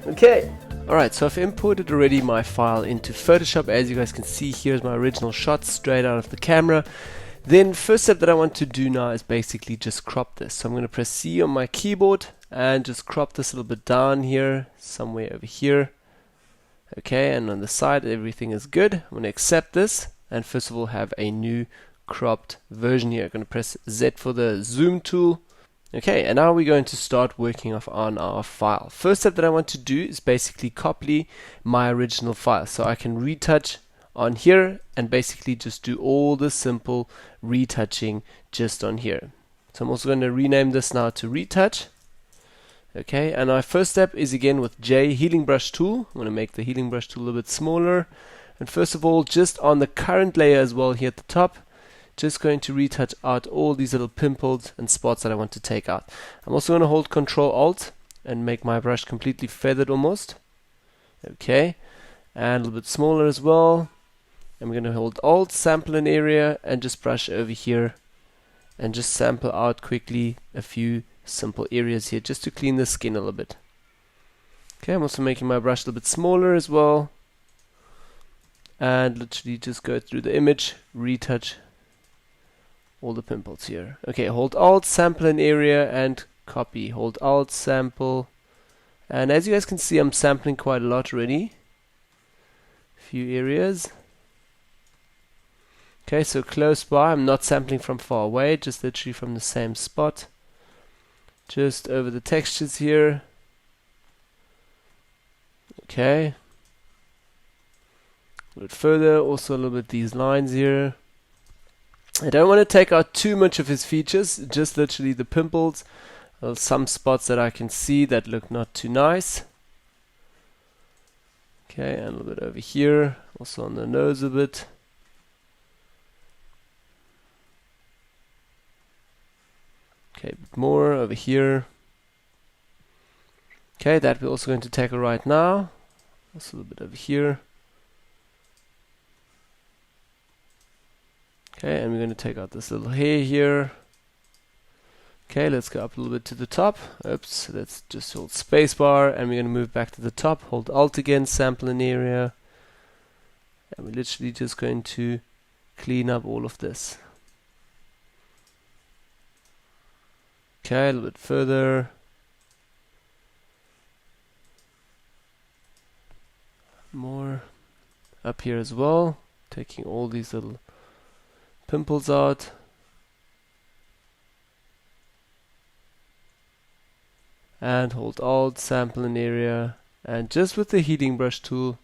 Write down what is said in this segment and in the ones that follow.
Okay, alright, so I've imported already my file into Photoshop. As you guys can see, here's my original shot straight out of the camera. Then first step that I want to do now is basically just crop this. So I'm going to press C on my keyboard and just crop this a little bit down here, somewhere over here. Okay, and on the side everything is good. I'm going to accept this and first of all have a new cropped version here. I'm going to press Z for the zoom tool. Okay, and now we're going to start working off on our file. First step that I want to do is basically copy my original file. So I can retouch on here and basically just do all the simple retouching just on here. So I'm also going to rename this now to Retouch. Okay, and our first step is again with J, Healing Brush tool. I'm going to make the Healing Brush tool a little bit smaller. And first of all, just on the current layer as well here at the top, just going to retouch out all these little pimples and spots that I want to take out. I'm also going to hold Control Alt and make my brush completely feathered almost. Okay, and a little bit smaller as well. And we're going to hold Alt, sample an area, and just brush over here and just sample out quickly a few simple areas here just to clean the skin a little bit. Okay, I'm also making my brush a little bit smaller as well. And literally just go through the image, retouch all the pimples here. Okay, hold Alt, sample an area, and copy. Hold Alt, sample, and as you guys can see, I'm sampling quite a lot already. A few areas. Okay, so close by, I'm not sampling from far away, just literally from the same spot. Just over the textures here. Okay. A bit further, also a little bit these lines here. I don't want to take out too much of his features, just literally the pimples, some spots that I can see that look not too nice. Okay, and a little bit over here, also on the nose a bit. Okay, a bit more over here. Okay, that we're also going to tackle right now. Also a little bit over here. Okay, and we're going to take out this little hair here. Okay, let's go up a little bit to the top. Oops, let's just hold spacebar and we're going to move back to the top. Hold Alt again, sample an area. And we're literally just going to clean up all of this. Okay, a little bit further. More up here as well. Taking all these little pimples out. And hold Alt, sample an area, and just with the healing brush tool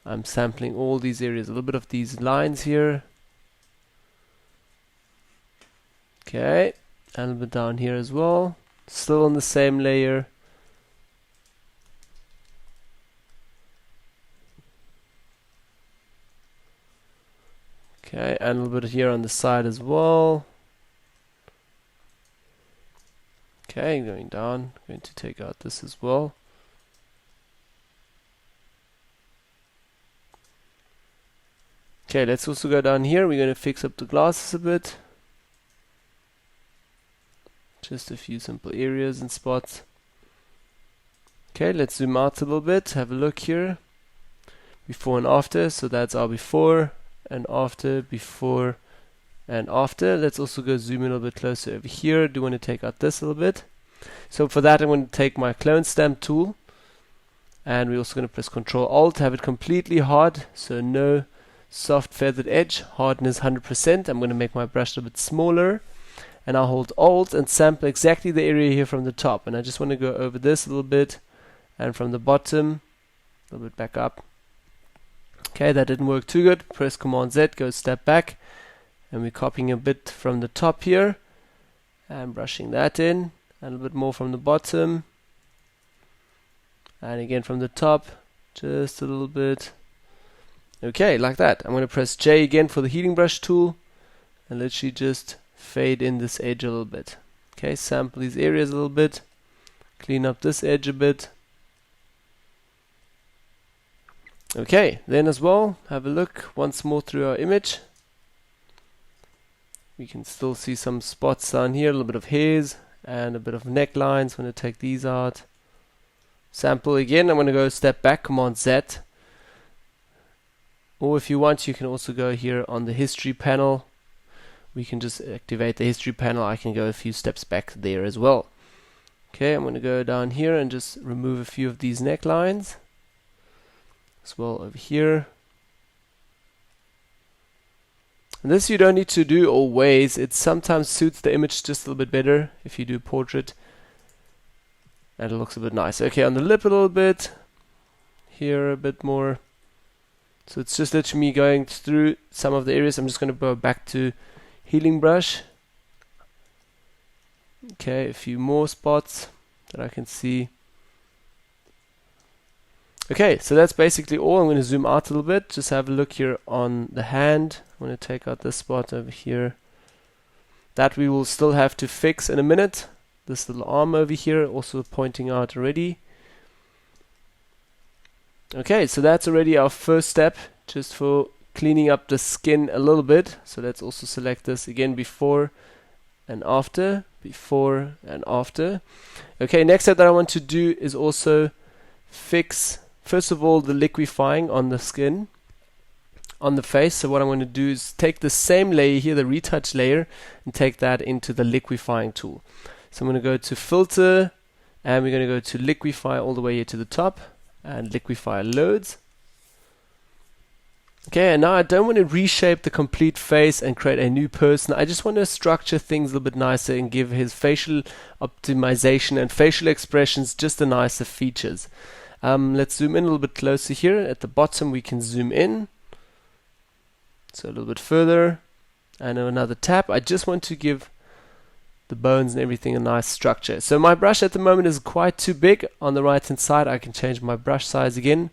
I'm sampling all these areas, a little bit of these lines here. Okay, and a little bit down here as well, still on the same layer. Okay, and a little bit here on the side as well. Okay, going down, going to take out this as well. Okay, let's also go down here. We're going to fix up the glasses a bit. Just a few simple areas and spots. Okay, let's zoom out a little bit. Have a look here. Before and after. So that's our before and after, before and after. Let's also go zoom in a little bit closer over here. Do want to take out this a little bit. So for that I'm going to take my clone stamp tool and we're also going to press Ctrl Alt, have it completely hard, so no soft feathered edge, hardness 100%. I'm going to make my brush a little bit smaller and I'll hold Alt and sample exactly the area here from the top, and I just want to go over this a little bit and from the bottom a little bit back up. Okay, that didn't work too good. Press Command Z, go step back, and we're copying a bit from the top here and brushing that in, and a little bit more from the bottom, and again from the top, just a little bit. Okay, like that. I'm going to press J again for the healing brush tool and literally just fade in this edge a little bit. Okay, sample these areas a little bit, clean up this edge a bit. Okay, then as well, have a look once more through our image. We can still see some spots down here, a little bit of hairs and a bit of necklines. I'm going to take these out. sample again. I'm going to go step back, Command Z. Or if you want, you can also go here on the history panel. We can just activate the history panel. I can go a few steps back there as well. Okay, I'm going to go down here and just remove a few of these necklines as well over here. And this you don't need to do always. It sometimes suits the image just a little bit better if you do portrait, and it looks a bit nice. Okay, on the lip a little bit, here a bit more. So it's just literally me going through some of the areas. I'm just going to go back to healing brush. Okay, a few more spots that I can see. Okay, so that's basically all. I'm going to zoom out a little bit. Just have a look here on the hand. I'm going to take out this spot over here. That we will still have to fix in a minute. This little arm over here also pointing out already. Okay, so that's already our first step, just for cleaning up the skin a little bit. So let's also select this again, before and after, before and after. Okay, next step that I want to do is also fix, first of all, the liquefying on the skin, on the face. So what I'm going to do is take the same layer here, the retouch layer, and take that into the liquefying tool. So I'm going to go to filter, and we're going to go to liquefy all the way here to the top, and liquefy loads. Okay, and now I don't want to reshape the complete face and create a new person. I just want to structure things a little bit nicer and give his facial optimization and facial expressions just the nicer features. Let's zoom in a little bit closer here. At the bottom we can zoom in, so a little bit further, and another tap. I just want to give the bones and everything a nice structure. So my brush at the moment is quite too big on the right hand side. I can change my brush size again,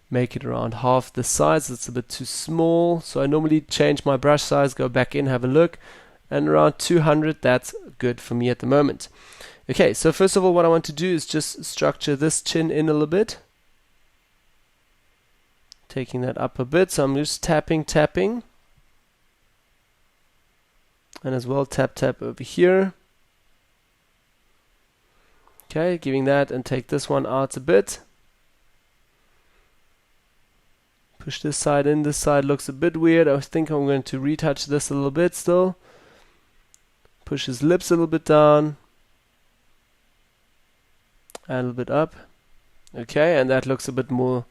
make it around half the size. It's a bit too small, so I normally change my brush size, go back in, have a look, and around 200, that's good for me at the moment. Okay, so first of all what I want to do is just structure this chin in a little bit, taking that up a bit. So I'm just tapping, and as well tap over here. Okay, giving that, and take this one out a bit. Push this side in. This side looks a bit weird. I think I'm going to retouch this a little bit still. Push his lips a little bit down, and a little bit up. Okay, and that looks a bit more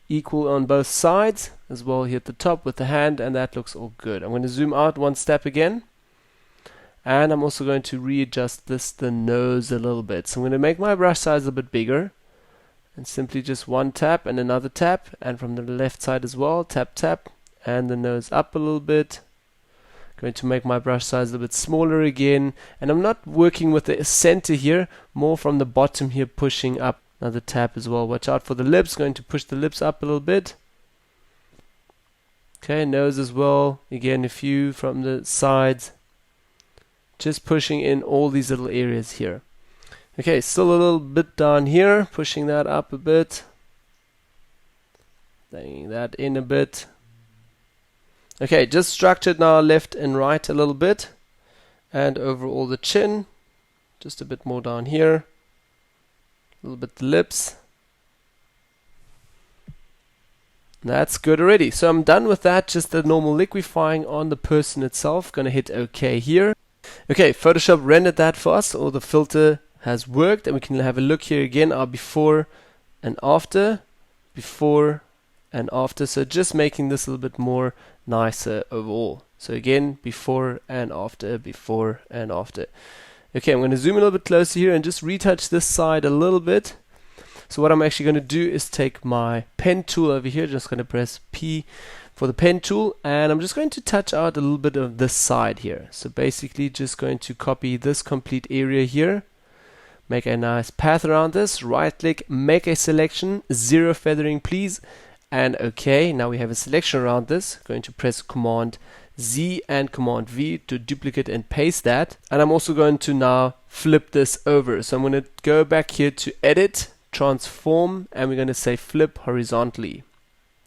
equal on both sides, as well here at the top with the hand, and that looks all good. I'm going to zoom out one step again, and I'm also going to readjust the nose a little bit. So I'm going to make my brush size a bit bigger, and simply just one tap and another tap, and from the left side as well, tap, and the nose up a little bit. Going to make my brush size a little bit smaller again, and I'm not working with the center here, more from the bottom here, pushing up. Another tap as well. Watch out for the lips. Going to push the lips up a little bit. Okay, nose as well. Again, a few from the sides. Just pushing in all these little areas here. Okay, still a little bit down here. Pushing that up a bit. Bringing that in a bit. Okay, just structured now left and right a little bit. And overall the chin. Just a bit more down here. A little bit the lips. That's good already. So I'm done with that. Just the normal liquefying on the person itself. Gonna hit OK here. Okay, Photoshop rendered that for us. All the filter has worked, and we can have a look here again. Our before and after. Before and after. So just making this a little bit more nicer overall. So again, before and after, before and after. Okay, I'm going to zoom a little bit closer here and just retouch this side a little bit. So what I'm actually going to do is take my pen tool over here, just going to press P for the pen tool, and I'm just going to touch out a little bit of this side here. So basically just going to copy this complete area here, make a nice path around this, right click, make a selection, 0 feathering please, and OK. Now we have a selection around this. Going to press Command Z and Command V to duplicate and paste that, and I'm also going to now flip this over. So I'm going to go back here to Edit, Transform, and we're going to say Flip Horizontally.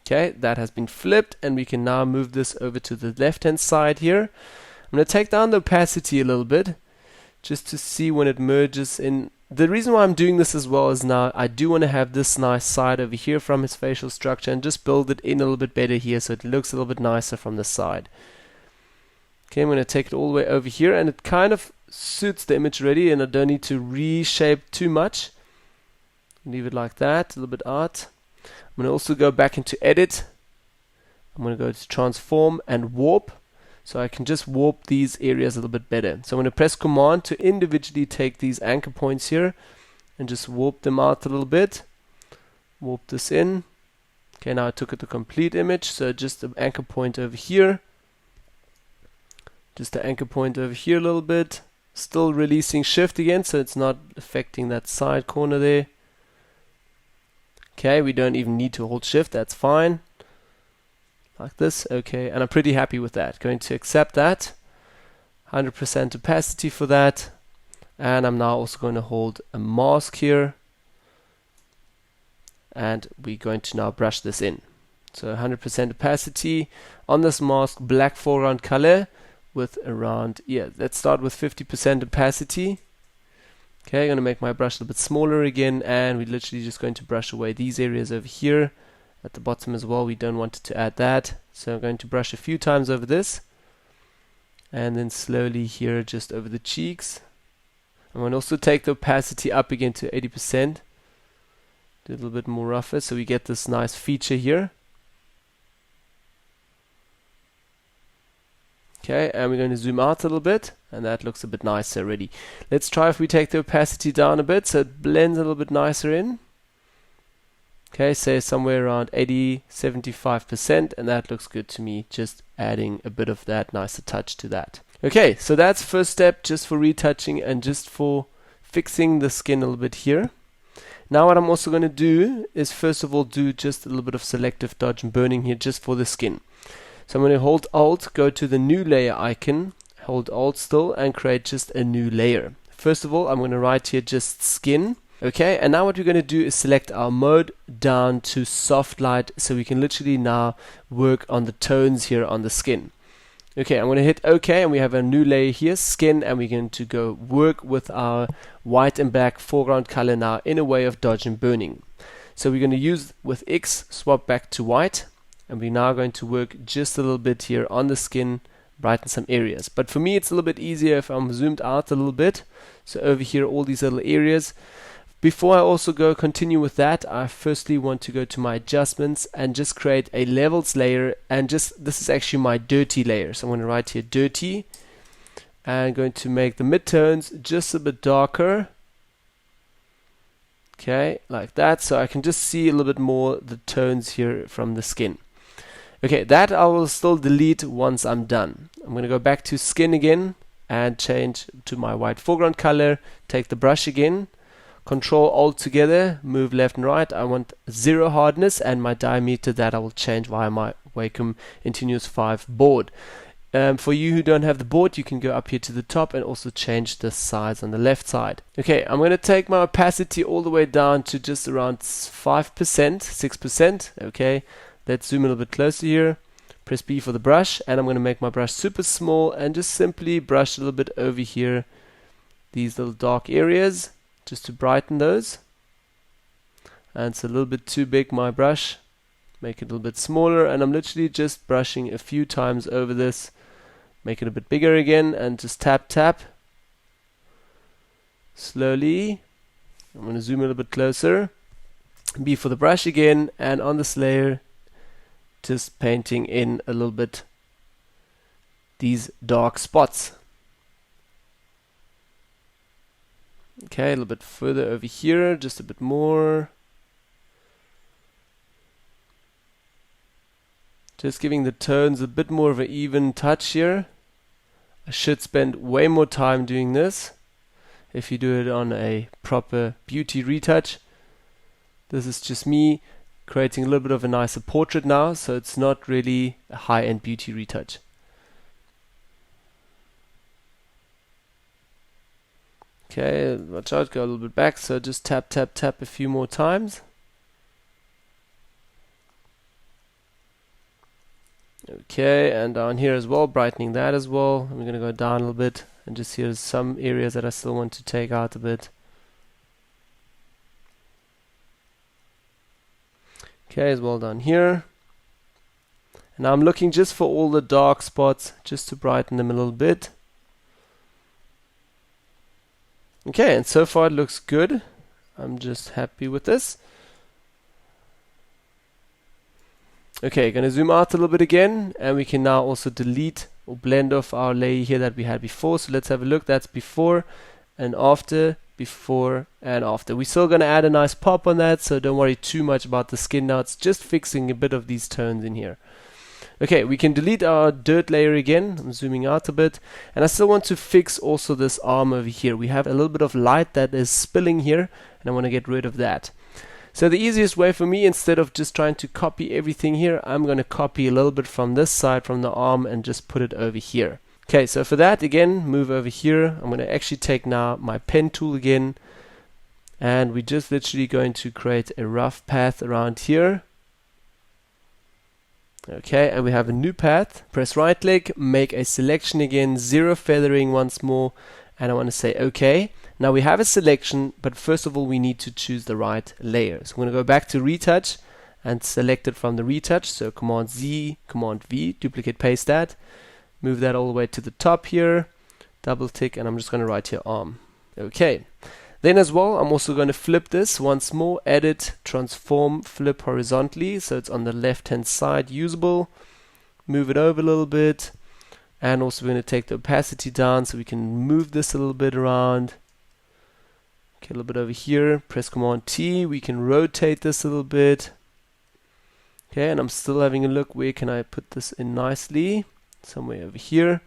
Okay, that has been flipped, and we can now move this over to the left hand side here. I'm going to take down the opacity a little bit just to see when it merges in the reason why I'm doing this as well is now I do want to have this nice side over here from his facial structure and just build it in a little bit better here so it looks a little bit nicer from the side. Okay, I'm going to take it all the way over here, and it kind of suits the image already, and I don't need to reshape too much. Leave it like that, a little bit out. I'm going to also go back into edit. I'm going to go to transform and warp, so I can just warp these areas a little bit better. So I'm going to press command to individually take these anchor points here and just warp them out a little bit. Warp this in. Okay, now I took it the complete image, so just an anchor point over here. Just the anchor point over here a little bit. Still releasing shift again, so it's not affecting that side corner there. Okay, we don't even need to hold shift, that's fine. Like this, okay, and I'm pretty happy with that. Going to accept that. 100% opacity for that. And I'm now also going to hold a mask here. And we're going to now brush this in. So 100% opacity on this mask, black foreground color. With around, let's start with 50% opacity. Okay, I'm going to make my brush a little bit smaller again, and we're literally just going to brush away these areas over here at the bottom as well. We don't want to add that, so I'm going to brush a few times over this, and then slowly here just over the cheeks. I'm going to also take the opacity up again to 80%, do a little bit more rougher, so we get this nice feature here. Okay, and we're going to zoom out a little bit, and that looks a bit nicer already. Let's try if we take the opacity down a bit so it blends a little bit nicer in. Okay, say somewhere around 80-75%, and that looks good to me, just adding a bit of that nicer touch to that. Okay, so that's first step just for retouching and just for fixing the skin a little bit here. Now what I'm also going to do is first of all do just a little bit of selective dodge and burning here just for the skin. So I'm going to hold Alt, go to the new layer icon, hold Alt still, and create just a new layer. First of all, I'm going to write here just skin. Okay, and now what we're going to do is select our mode down to soft light, so we can literally now work on the tones here on the skin. Okay, I'm going to hit OK, and we have a new layer here, skin, and we're going to go work with our white and black foreground color now in a way of dodge and burning. So we're going to use with X, swap back to white. And we're now going to work just a little bit here on the skin, brighten some areas. But for me, it's a little bit easier if I'm zoomed out a little bit. So over here, all these little areas. Before I also continue with that, I firstly want to go to my adjustments and just create a levels layer. And this is actually my dirty layer. So I'm going to write here dirty. And I'm going to make the midtones just a bit darker. Okay, like that. So I can just see a little bit more the tones here from the skin. Okay, that I will still delete once I'm done. I'm going to go back to skin again and change to my white foreground color. Take the brush again, Control Alt together, move left and right. I want 0 hardness, and my diameter that I will change via my Wacom Intuos 5 board. For you who don't have the board, you can go up here to the top and also change the size on the left side. Okay, I'm going to take my opacity all the way down to just around 5%, 6%. Okay. Let's zoom a little bit closer here. Press B for the brush, and I'm going to make my brush super small and just simply brush a little bit over here, these little dark areas, just to brighten those. And it's a little bit too big, my brush. Make it a little bit smaller, and I'm literally just brushing a few times over this. Make it a bit bigger again, and just tap, tap. Slowly. I'm going to zoom a little bit closer. B for the brush again, and on this layer, just painting in a little bit these dark spots. Okay, a little bit further over here, just a bit more. Just giving the tones a bit more of an even touch here. I should spend way more time doing this if you do it on a proper beauty retouch. This is just me creating a little bit of a nicer portrait now, so it's not really a high-end beauty retouch. Okay, watch out, go a little bit back, so just tap, tap, tap a few more times. Okay, and down here as well, brightening that as well. I'm going to go down a little bit, and just here's some areas that I still want to take out a bit. Okay, as well down here. And now I'm looking just for all the dark spots, just to brighten them a little bit. Okay, and so far it looks good. I'm just happy with this. Okay, gonna zoom out a little bit again, and we can now also delete or blend off our layer here that we had before. So let's have a look. That's before and after, before and after. We're still gonna add a nice pop on that, so don't worry too much about the skin now. It's just fixing a bit of these tones in here. Okay, we can delete our dirt layer again. I'm zooming out a bit, and I still want to fix also this arm over here. We have a little bit of light that is spilling here, and I want to get rid of that. So the easiest way for me, instead of just trying to copy everything here, I'm going to copy a little bit from this side, from the arm, and just put it over here. Okay, so for that, again, move over here. I'm going to actually take now my pen tool again, and we're just literally going to create a rough path around here. Okay, and we have a new path. Press right click, make a selection again, zero feathering once more, and I want to say OK. Now we have a selection, but first of all we need to choose the right layer. So I'm going to go back to Retouch and select it from the Retouch. So Command Z, Command V, duplicate paste that, move that all the way to the top here, double tick, and I'm just going to write here arm. Okay. Then as well, I'm also going to flip this once more, edit, transform, flip horizontally, so it's on the left hand side, usable, move it over a little bit, and also we're going to take the opacity down so we can move this a little bit around. Okay, a little bit over here, press Command T, we can rotate this a little bit. Okay, and I'm still having a look, where can I put this in nicely? Somewhere over here.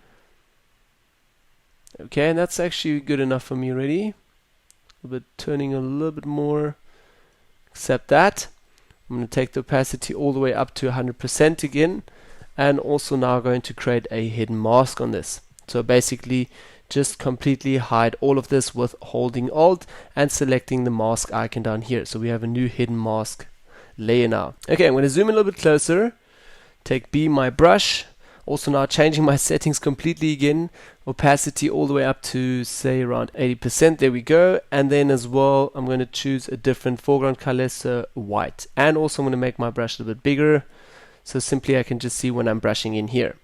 Okay, and that's actually good enough for me already. A little bit, turning a little bit more, accept that. I'm going to take the opacity all the way up to 100% again, and also now going to create a hidden mask on this. So basically just completely hide all of this with holding Alt and selecting the mask icon down here. So we have a new hidden mask layer now. Okay, I'm going to zoom in a little bit closer, take B, my brush, also now changing my settings completely again, opacity all the way up to say around 80%, there we go. And then as well I'm going to choose a different foreground color, so white, and also I'm going to make my brush a little bit bigger, so simply I can just see when I'm brushing in here.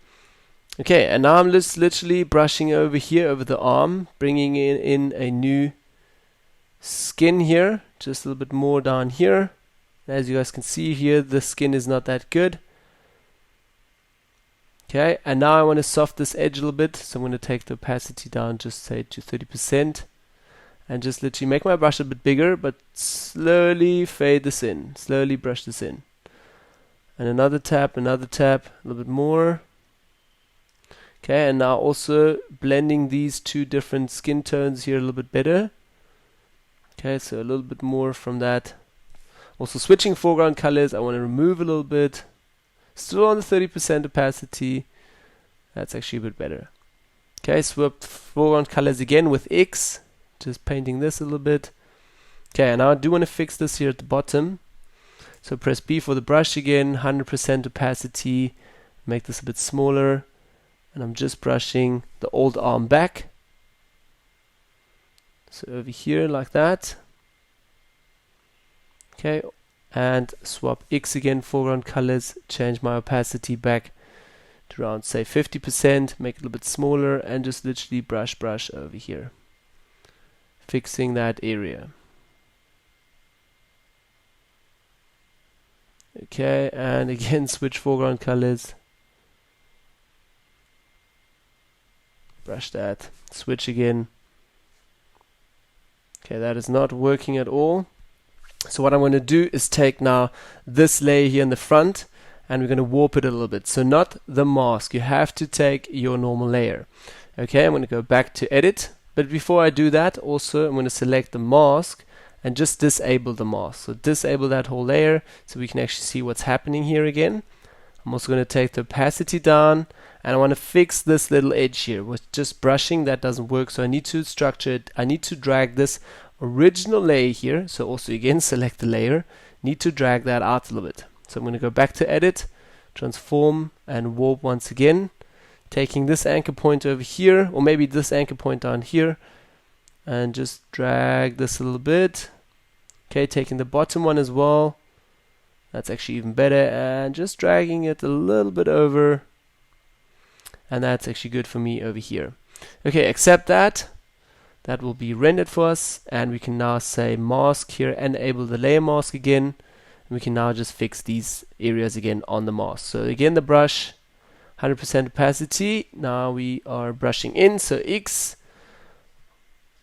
Okay, and now I'm just literally brushing over here over the arm, bringing in a new skin here, just a little bit more down here. As you guys can see here, the skin is not that good. Okay, and now I want to soft this edge a little bit, so I'm going to take the opacity down, just say to 30%, and just literally make my brush a bit bigger, but slowly fade this in, slowly brush this in. And another tap, a little bit more. Okay, and now also blending these two different skin tones here a little bit better. Okay, so a little bit more from that. Also switching foreground colors, I want to remove a little bit. Still on the 30% opacity. That's actually a bit better. Okay, swap foreground colors again with X. Just painting this a little bit. Okay, and now I do want to fix this here at the bottom. So press B for the brush again, 100% opacity. Make this a bit smaller. And I'm just brushing the old arm back. So over here like that. Okay, and swap X again, foreground colors, change my opacity back to around say 50%, make it a little bit smaller, and just literally brush over here, fixing that area. Okay, and again switch foreground colors, brush that, switch again. Okay, that is not working at all. So what I'm going to do is take now this layer here in the front, and we're going to warp it a little bit. So not the mask, you have to take your normal layer. Okay, I'm going to go back to edit, but before I do that, also I'm going to select the mask and just disable the mask. So disable that whole layer so we can actually see what's happening here again. I'm also going to take the opacity down, and I want to fix this little edge here. With just brushing, that doesn't work, so I need to structure it. I need to drag this original layer here, so also again select the layer, need to drag that out a little bit. So I'm going to go back to edit, transform, and warp once again, taking this anchor point over here, or maybe this anchor point down here, and just drag this a little bit. Okay, taking the bottom one as well, That's actually even better, and just dragging it a little bit over, and that's actually good for me over here. Okay, accept that. That will be rendered for us, and we can now say mask here, enable the layer mask again. We can now just fix these areas again on the mask. So again, the brush, 100% opacity. Now we are brushing in, so X,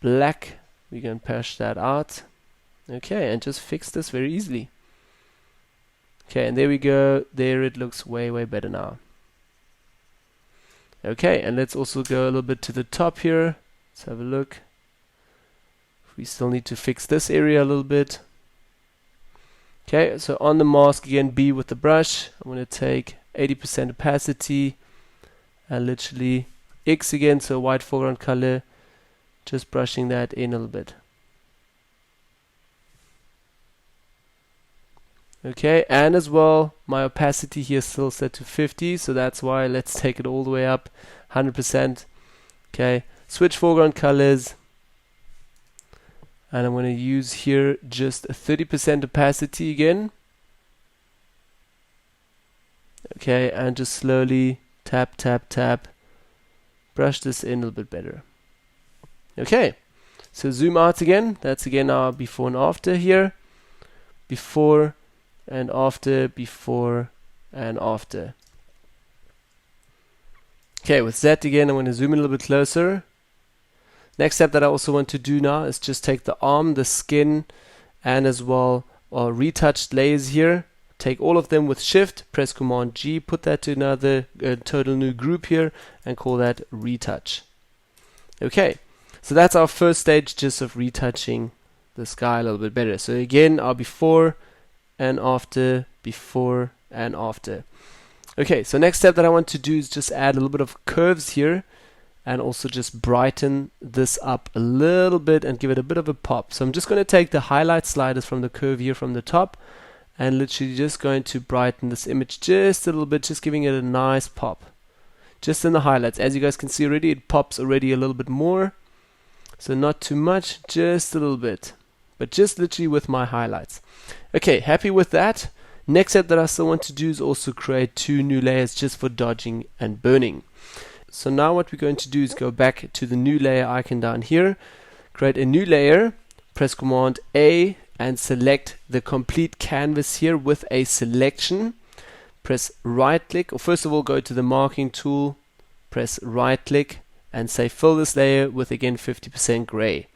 black, we can push that out. Okay, and just fix this very easily. Okay, and there we go. There it looks way, way better now. Okay, and let's also go a little bit to the top here. Let's have a look. We still need to fix this area a little bit. Okay, so on the mask again, B with the brush. I'm going to take 80% opacity and literally X again, so white foreground color. Just brushing that in a little bit. Okay, and as well, my opacity here is still set to 50, so that's why let's take it all the way up, 100%. Okay, switch foreground colors. And I'm going to use here just a 30% opacity again. Okay, and just slowly tap, tap, tap. Brush this in a little bit better. Okay, so zoom out again. That's again our before and after here. Before and after, before and after. Okay, with that again, I'm going to zoom in a little bit closer. Next step that I also want to do now is just take the arm, the skin, and as well retouched layers here. Take all of them with Shift, press Command G, put that to another total new group here, and call that Retouch. Okay, so that's our first stage just of retouching the sky a little bit better. So again, our before and after, before and after. Okay, so next step that I want to do is just add a little bit of curves here, and also just brighten this up a little bit and give it a bit of a pop. So I'm just going to take the highlight sliders from the curve here from the top and literally just going to brighten this image just a little bit, just giving it a nice pop. Just in the highlights. As you guys can see already, it pops already a little bit more. So not too much, just a little bit. But just literally with my highlights. Okay, happy with that. Next step that I still want to do is also create 2 new layers just for dodging and burning. So now what we're going to do is go back to the new layer icon down here, create a new layer, press Command A and select the complete canvas here with a selection. Press right click, or first of all go to the marking tool, press right click and say fill this layer with again 50% gray.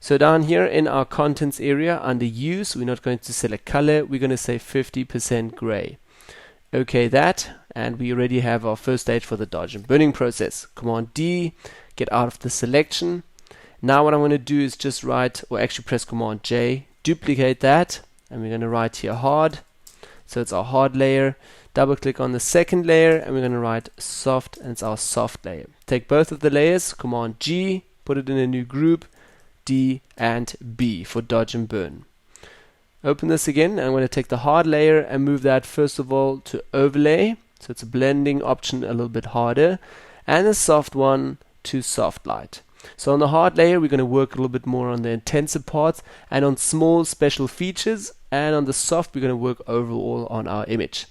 So down here in our contents area under use, we're not going to select color, we're going to say 50% gray. Okay that, and we already have our first stage for the dodge and burning process. Command D, get out of the selection. Now what I'm going to do is just write, or actually press Command J, duplicate that, and we're going to write here hard. So it's our hard layer. Double click on the second layer and we're going to write soft, and it's our soft layer. Take both of the layers, Command G, put it in a new group, D and B for dodge and burn. Open this again, and I'm going to take the hard layer and move that first of all to overlay, so it's a blending option a little bit harder, and the soft one to soft light. So on the hard layer we're going to work a little bit more on the intensive parts and on small special features, and on the soft we're going to work overall on our image.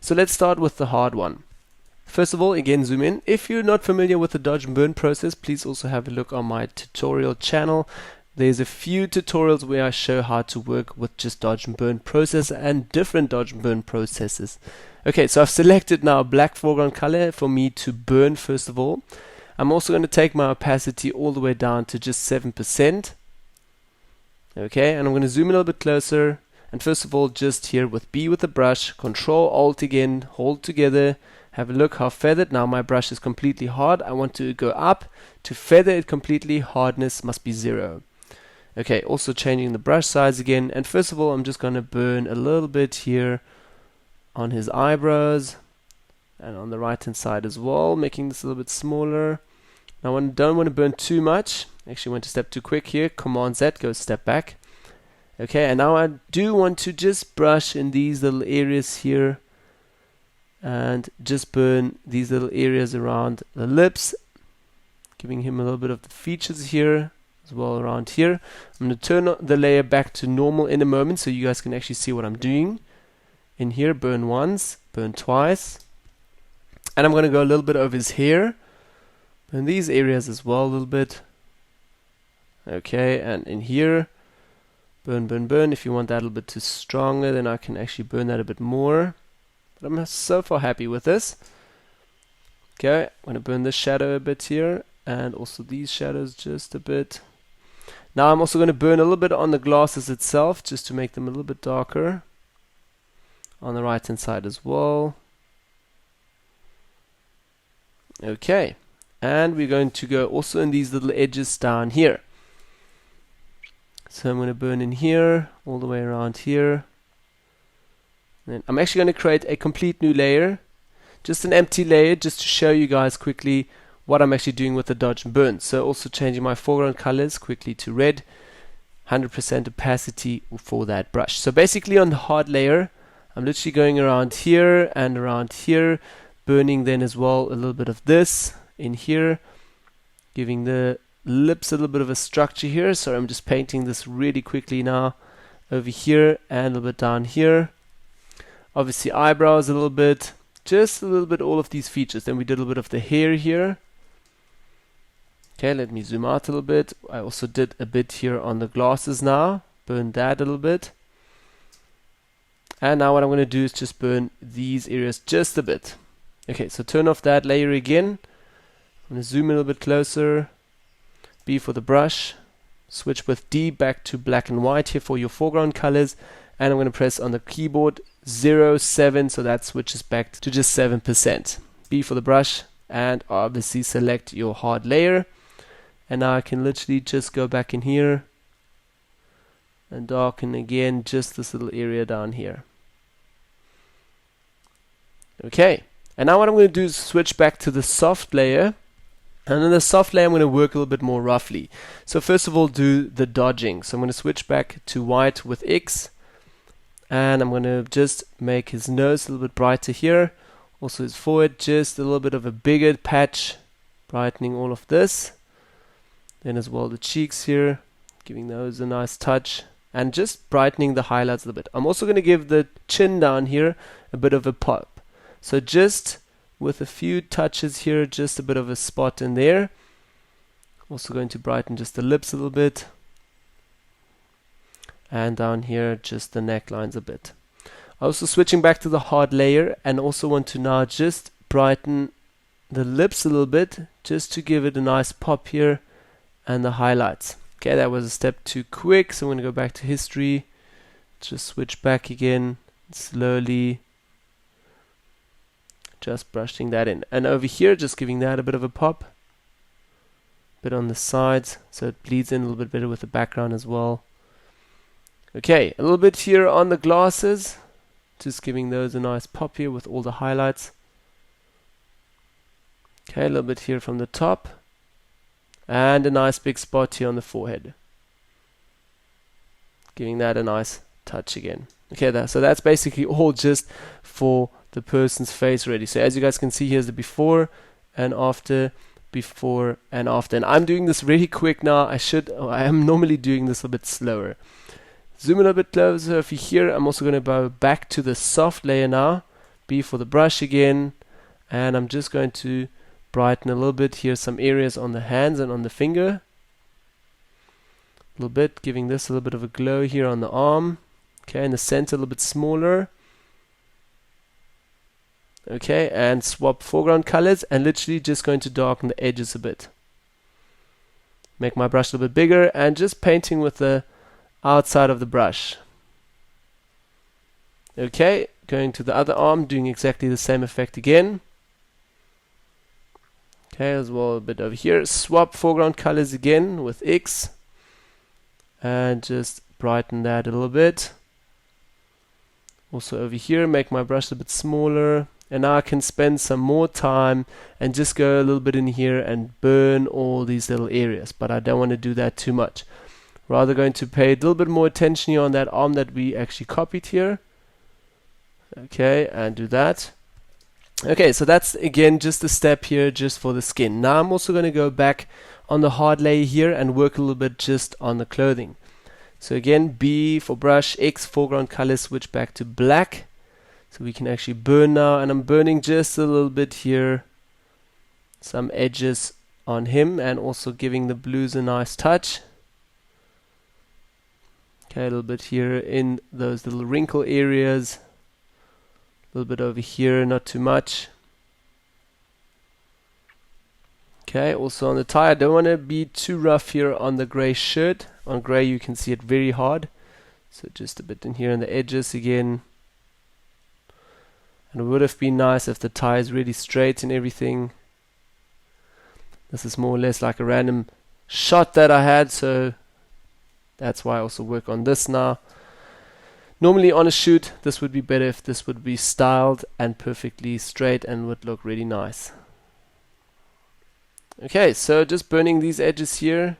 So let's start with the hard one. First of all, again zoom in. If you're not familiar with the dodge and burn process, please also have a look on my tutorial channel. There's a few tutorials where I show how to work with just dodge and burn process and different dodge and burn processes. Okay, so I've selected now black foreground color for me to burn first of all. I'm also going to take my opacity all the way down to just 7%. Okay, and I'm going to zoom in a little bit closer. And first of all, just here with B with the brush, Control Alt again, hold together. Have a look how feathered. Now my brush is completely hard. I want to go up. To feather it completely, hardness must be 0. Okay, also changing the brush size again, and first of all I'm just going to burn a little bit here on his eyebrows and on the right hand side as well, making this a little bit smaller. Now I don't want to burn too much, actually went a step too quick here, Command Z, go a step back. Okay, and now I do want to just brush in these little areas here and just burn these little areas around the lips, giving him a little bit of the features here as well around here. I'm going to turn the layer back to normal in a moment so you guys can actually see what I'm doing. in here, burn once, burn twice. And I'm going to go a little bit over his hair, burn these areas as well a little bit. Okay, and in here, burn, burn, burn. If you want that a little bit too stronger, then I can actually burn that a bit more. But I'm so far happy with this. Okay, I'm going to burn this shadow a bit here, and also these shadows just a bit. Now I'm also going to burn a little bit on the glasses itself, just to make them a little bit darker. On the right hand side as well. Okay, and we're going to go also in these little edges down here. So I'm going to burn in here, all the way around here. Then I'm actually going to create a complete new layer, just an empty layer, just to show you guys quickly what I'm actually doing with the dodge and burn. So also changing my foreground colors quickly to red, 100% opacity for that brush. So basically on the hard layer, I'm literally going around here and around here, burning then as well a little bit of this in here, giving the lips a little bit of a structure here. So I'm just painting this really quickly now over here and a little bit down here. Obviously eyebrows a little bit, just a little bit all of these features. Then we did a little bit of the hair here. Okay, let me zoom out a little bit. I also did a bit here on the glasses now, burn that a little bit. And now what I'm going to do is just burn these areas just a bit. Okay, so turn off that layer again. I'm going to zoom in a little bit closer. B for the brush. Switch with D back to black and white here for your foreground colors. And I'm going to press on the keyboard 0.7, so that switches back to just 7%. B for the brush, and obviously select your hard layer. And now I can literally just go back in here and darken again just this little area down here. Okay, and now what I'm going to do is switch back to the soft layer. And in the soft layer I'm going to work a little bit more roughly. So first of all, do the dodging. So I'm going to switch back to white with X, and I'm going to just make his nose a little bit brighter here. Also his forehead, just a little bit of a bigger patch, brightening all of this. Then as well the cheeks here, giving those a nice touch, and just brightening the highlights a little bit. I'm also going to give the chin down here a bit of a pop. So just with a few touches here, just a bit of a spot in there. Also going to brighten just the lips a little bit. And down here, just the necklines a bit. Also switching back to the hard layer, and also want to now just brighten the lips a little bit, just to give it a nice pop here, and the highlights. Okay, that was a step too quick, so I'm going to go back to history. Just switch back again, slowly. Just brushing that in. And over here, just giving that a bit of a pop. Bit on the sides, so it bleeds in a little bit better with the background as well. Okay, a little bit here on the glasses. Just giving those a nice pop here with all the highlights. Okay, a little bit here from the top. And a nice big spot here on the forehead. Giving that a nice touch again. Okay, so that's basically all just for the person's face already. So as you guys can see, here's the before and after, before and after. And I'm doing this really quick now. I am normally doing this a bit slower. Zoom in a bit closer over here. I'm also going to go back to the soft layer now. B for the brush again. And I'm just going to brighten a little bit here, some areas on the hands and on the finger. A little bit, giving this a little bit of a glow here on the arm. Okay, in the center a little bit smaller. Okay, and swap foreground colors, and literally just going to darken the edges a bit. Make my brush a little bit bigger, and just painting with the outside of the brush. Okay, going to the other arm, doing exactly the same effect again. Okay, as well a bit over here. Swap foreground colors again with X, and just brighten that a little bit. Also over here, make my brush a bit smaller. And now I can spend some more time and just go a little bit in here and burn all these little areas. But I don't want to do that too much. Rather going to pay a little bit more attention here on that arm that we actually copied here. Okay, and do that. Okay, so that's again just a step here just for the skin. Now I'm also going to go back on the hard layer here and work a little bit just on the clothing. So again, B for brush, X foreground color, switch back to black. So we can actually burn now, and I'm burning just a little bit here, some edges on him, and also giving the blues a nice touch. Okay, a little bit here in those little wrinkle areas, a little bit over here, not too much. Okay, also on the tie, I don't want to be too rough here on the grey shirt. On grey you can see it very hard, so just a bit in here on the edges again. And it would have been nice if the tie is really straight and everything. This is more or less like a random shot that I had, so that's why I also work on this now. Normally on a shoot, this would be better if this would be styled and perfectly straight and would look really nice. Okay, so just burning these edges here.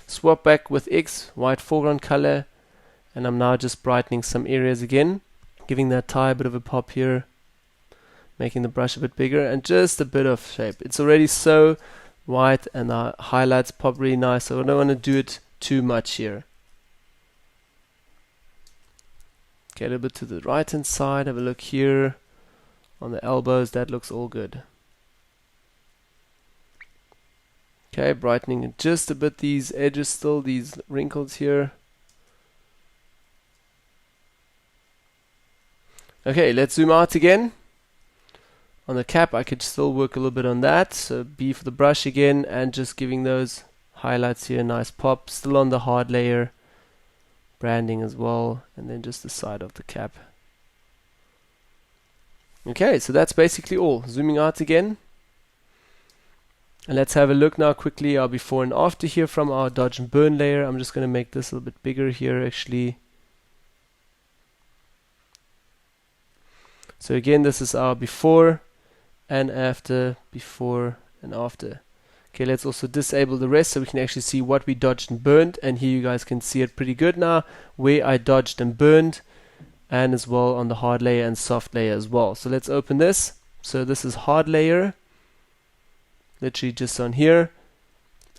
Swap back with X, white foreground color, and I'm now just brightening some areas again, giving that tie a bit of a pop here, making the brush a bit bigger, and just a bit of shape. It's already so white and the highlights pop really nice, so I don't want to do it too much here. Okay, a little bit to the right hand side, have a look here on the elbows, that looks all good. Okay, brightening it just a bit, these edges still, these wrinkles here. Okay, let's zoom out again. On the cap I could still work a little bit on that, so B for the brush again, and just giving those highlights here a nice pop, still on the hard layer, branding as well, and then just the side of the cap. Okay, so that's basically all. Zooming out again. And let's have a look now quickly our before and after here from our dodge and burn layer. I'm just going to make this a little bit bigger here actually. So again, this is our before and after, before and after. Okay, let's also disable the rest so we can actually see what we dodged and burned, and here you guys can see it pretty good now where I dodged and burned, and as well on the hard layer and soft layer as well. So let's open this. So this is hard layer, literally just on here,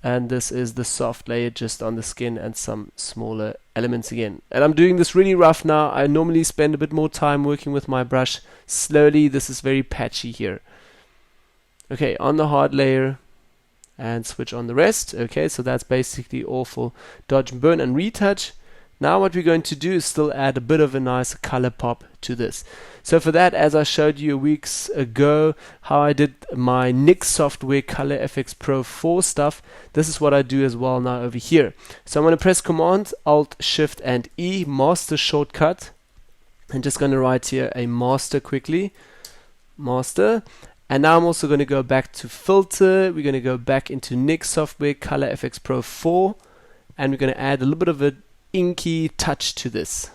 and this is the soft layer just on the skin and some smaller elements again. And I'm doing this really rough now. I normally spend a bit more time working with my brush slowly. This is very patchy here. Okay, on the hard layer and switch on the rest. Okay, so that's basically all for dodge and burn and retouch. Now what we're going to do is still add a bit of a nice color pop to this. So for that, as I showed you weeks ago how I did my NYX software Color FX Pro 4 stuff, this is what I do as well now over here. So I'm going to press Command, Alt, Shift and E, master shortcut. I'm just going to write here a master quickly, master. And now I'm also going to go back to filter. We're going to go back into NYX software Color FX Pro 4, and we're going to add a little bit of a inky touch to this.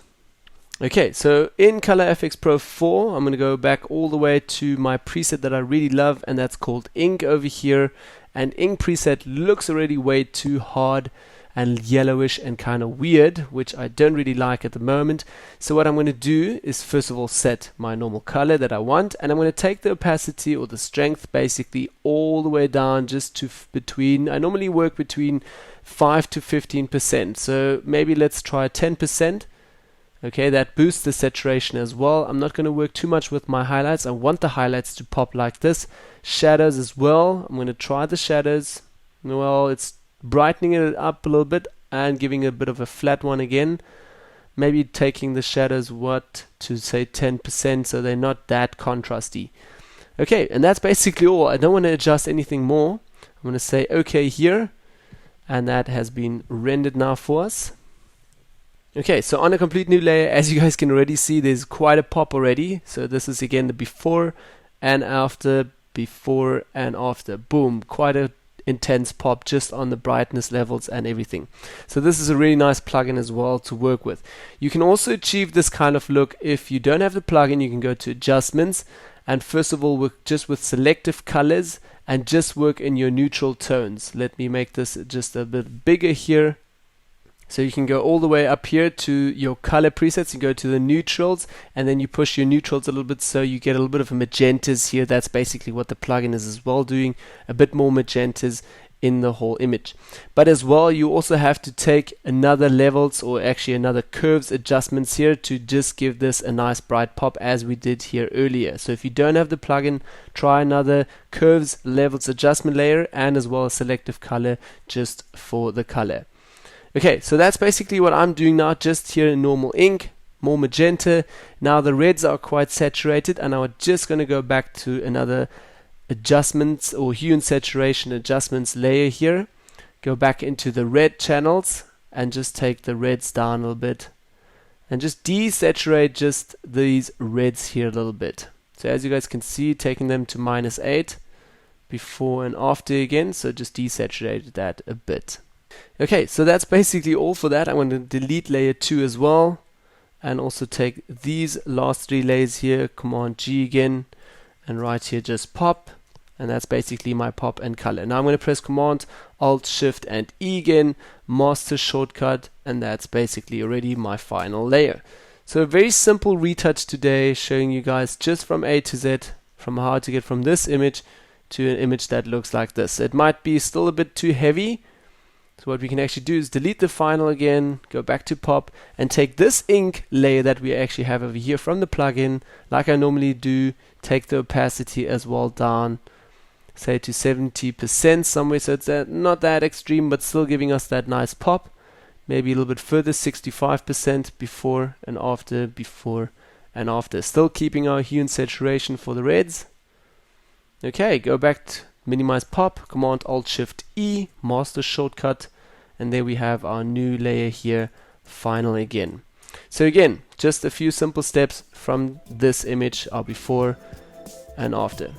Okay, so in Color FX Pro 4, I'm going to go back all the way to my preset that I really love, and that's called Ink over here. And Ink preset looks already way too hard and yellowish and kind of weird, which I don't really like at the moment. So what I'm going to do is first of all set my normal color that I want, and I'm going to take the opacity or the strength basically all the way down just to between, I normally work between 5 to 15%, so maybe let's try 10%. Okay, that boosts the saturation as well. I'm not going to work too much with my highlights. I want the highlights to pop like this. Shadows as well. I'm going to try the shadows. Well, it's brightening it up a little bit and giving a bit of a flat one again. Maybe taking the shadows to say 10% so they're not that contrasty. Okay, and that's basically all. I don't want to adjust anything more. I'm going to say OK here, and that has been rendered now for us. Okay, so on a complete new layer, as you guys can already see, there's quite a pop already. So this is again the before and after, before and after. Boom, quite a intense pop just on the brightness levels and everything. So this is a really nice plugin as well to work with. You can also achieve this kind of look if you don't have the plugin. You can go to adjustments and first of all work just with selective colors and just work in your neutral tones. Let me make this just a bit bigger here. So you can go all the way up here to your color presets. You go to the neutrals and then you push your neutrals a little bit so you get a little bit of a magentas here. That's basically what the plugin is as well doing, a bit more magentas in the whole image. But as well, you also have to take another levels, or actually another curves adjustments here, to just give this a nice bright pop as we did here earlier. So if you don't have the plugin, try another curves levels adjustment layer, and as well as selective color just for the color. Okay, so that's basically what I'm doing now, just here in normal ink, more magenta. Now the reds are quite saturated, and I'm just going to go back to another adjustments or hue and saturation adjustments layer here. Go back into the red channels and just take the reds down a little bit and just desaturate just these reds here a little bit. So as you guys can see, taking them to -8 before and after again, so just desaturate that a bit. Okay, so that's basically all for that. I'm going to delete layer 2 as well, and also take these last 3 layers here, Command G again, and right here just pop, and that's basically my pop and color. Now I'm going to press Command Alt Shift and E again, master shortcut, and that's basically already my final layer. So a very simple retouch today, showing you guys just from A to Z, from how to get from this image to an image that looks like this. It might be still a bit too heavy, so what we can actually do is delete the final again, go back to pop, and take this ink layer that we actually have over here from the plugin, like I normally do, take the opacity as well down, say to 70% somewhere, so it's not that extreme, but still giving us that nice pop. Maybe a little bit further, 65% before and after, before and after. Still keeping our hue and saturation for the reds. Okay, go back to minimize pop, Command Alt Shift E, master shortcut, and there we have our new layer here, final again. So again, just a few simple steps from this image, our before and after.